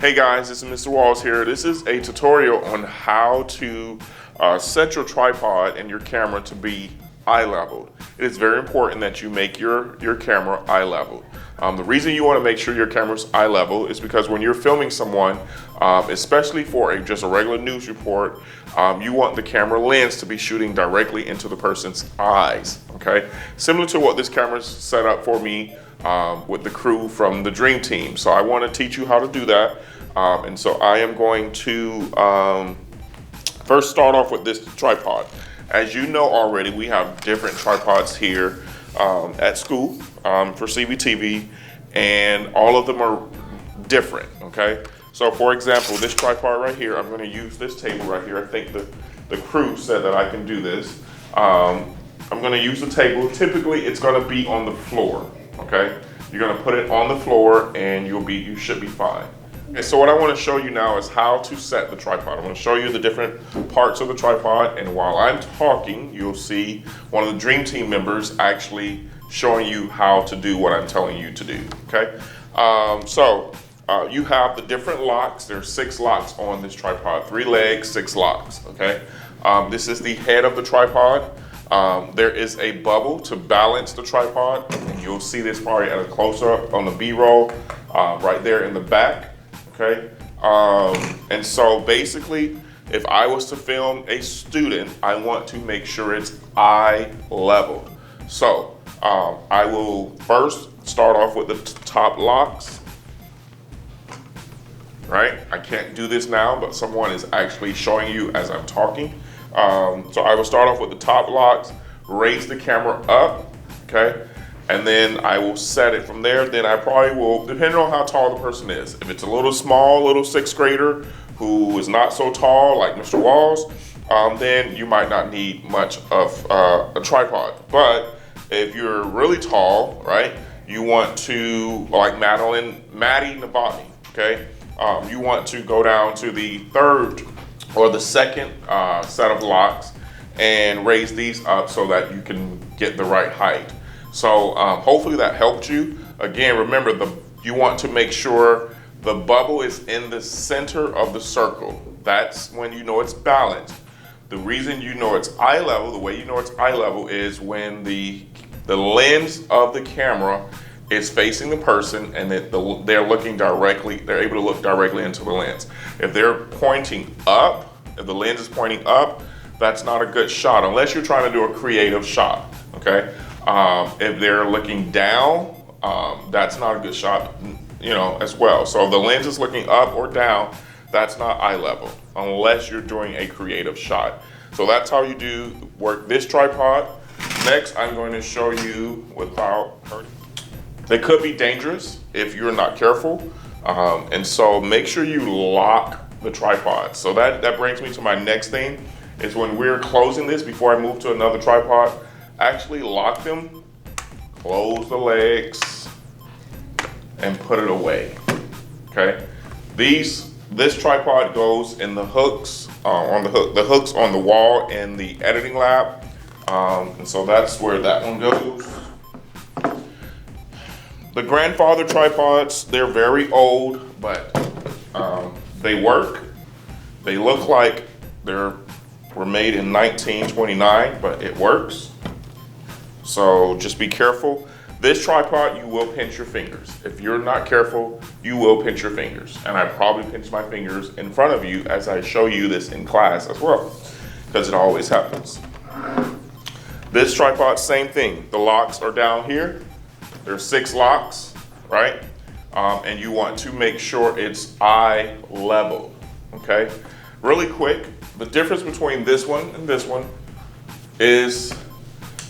Hey guys, this is Mr. Walls here. This is a tutorial on how to set your tripod and your camera to be eye leveled. It is very important that you make your camera eye leveled. The reason you want to make sure your camera's eye level is because when you're filming someone, especially for just a regular news report, you want the camera lens to be shooting directly into the person's eyes, okay? Similar to what this camera's set up for me with the crew from the Dream Team. So I want to teach you how to do that. And so I am going to first start off with this tripod. As you know already, we have different tripods here at school for CVTV, and all of them are different, okay? So for example, this tripod right here, I'm gonna use this table right here. I think the crew said that I can do this. I'm gonna use the table. Typically, it's gonna be on the floor, okay? You're gonna put it on the floor and you should be fine. Okay, so what I want to show you now is how to set the tripod. I'm going to show you the different parts of the tripod, and while I'm talking, you'll see one of the Dream Team members actually showing you how to do what I'm telling you to do, okay? You have the different locks. There's 6 locks on this tripod, 3 legs, 6 locks, okay? This is the head of the tripod. There is a bubble to balance the tripod, and you'll see this probably at a close-up on the B-roll right there in the back. Okay, and so basically, if I was to film a student, I want to make sure it's eye level. So I will first start off with the top locks, right? I can't do this now, but someone is actually showing you as I'm talking. So I will start off with the top locks, raise the camera up, okay? And then I will set it from there. Then I probably will, depending on how tall the person is. If it's a little small, little 6th grader who is not so tall like Mr. Walls, then you might not need much of a tripod. But if you're really tall, right, you want to, like Maddie Novotny, okay? You want to go down to the 3rd or the 2nd set of locks and raise these up so that you can get the right height. So hopefully that helped you. Again, remember, you want to make sure the bubble is in the center of the circle. That's when you know it's balanced. The reason you know it's eye level, the way you know it's eye level is when the lens of the camera is facing the person and they're looking directly, they're able to look directly into the lens. If they're pointing up, if the lens is pointing up, that's not a good shot unless you're trying to do a creative shot, okay? If they're looking down, that's not a good shot, you know, as well. So if the lens is looking up or down, that's not eye level, unless you're doing a creative shot. So that's how you work this tripod. Next, I'm going to show you without hurting. They could be dangerous if you're not careful. And so make sure you lock the tripod. So that brings me to my next thing, is when we're closing this, before I move to another tripod, actually lock them, close the legs, and put it away, okay? This tripod goes in the hooks, the hooks on the wall in the editing lab, and so that's where that one goes. The grandfather tripods, they're very old, but they work. They look like they were made in 1929, but it works. So just be careful. This tripod, you will pinch your fingers. If you're not careful, you will pinch your fingers. And I probably pinch my fingers in front of you as I show you this in class as well, because it always happens. This tripod, same thing. The locks are down here. There's 6 locks, right? And you want to make sure it's eye level, okay? Really quick, the difference between this one and this one is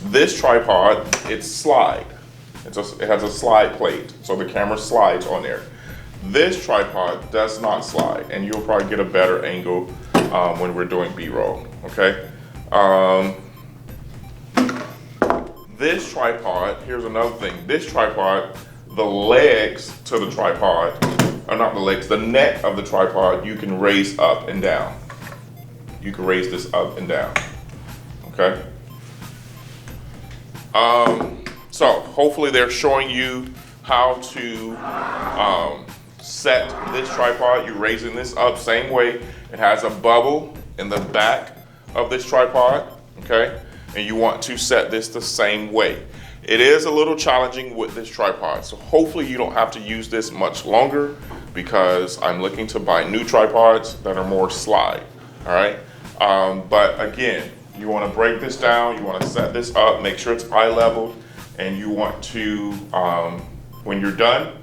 this tripod, it has a slide plate, so the camera slides on there. This tripod does not slide, and you'll probably get a better angle when we're doing B-roll, okay? This tripod, here's another thing. This tripod, the legs to the tripod, or not the legs, the neck of the tripod, you can raise up and down. You can raise this up and down, okay? So hopefully they're showing you how to set this tripod, you're raising this up same way. It has a bubble in the back of this tripod, okay? And you want to set this the same way. It is a little challenging with this tripod, so hopefully you don't have to use this much longer because I'm looking to buy new tripods that are more slide, all right? But again, you want to break this down, you want to set this up, make sure it's eye level, and you want to, when you're done,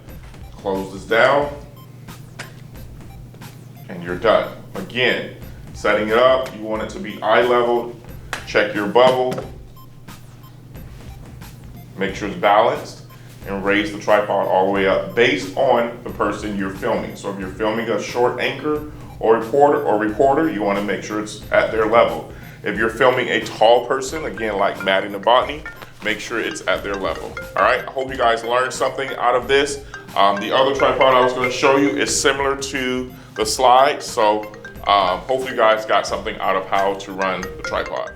close this down, and you're done. Again, setting it up, you want it to be eye level, check your bubble, make sure it's balanced, and raise the tripod all the way up based on the person you're filming. So if you're filming a short anchor or reporter, you want to make sure it's at their level. If you're filming a tall person, again, like Maddie Novotny, make sure it's at their level. All right, I hope you guys learned something out of this. The other tripod I was going to show you is similar to the slide, so hopefully you guys got something out of how to run the tripod.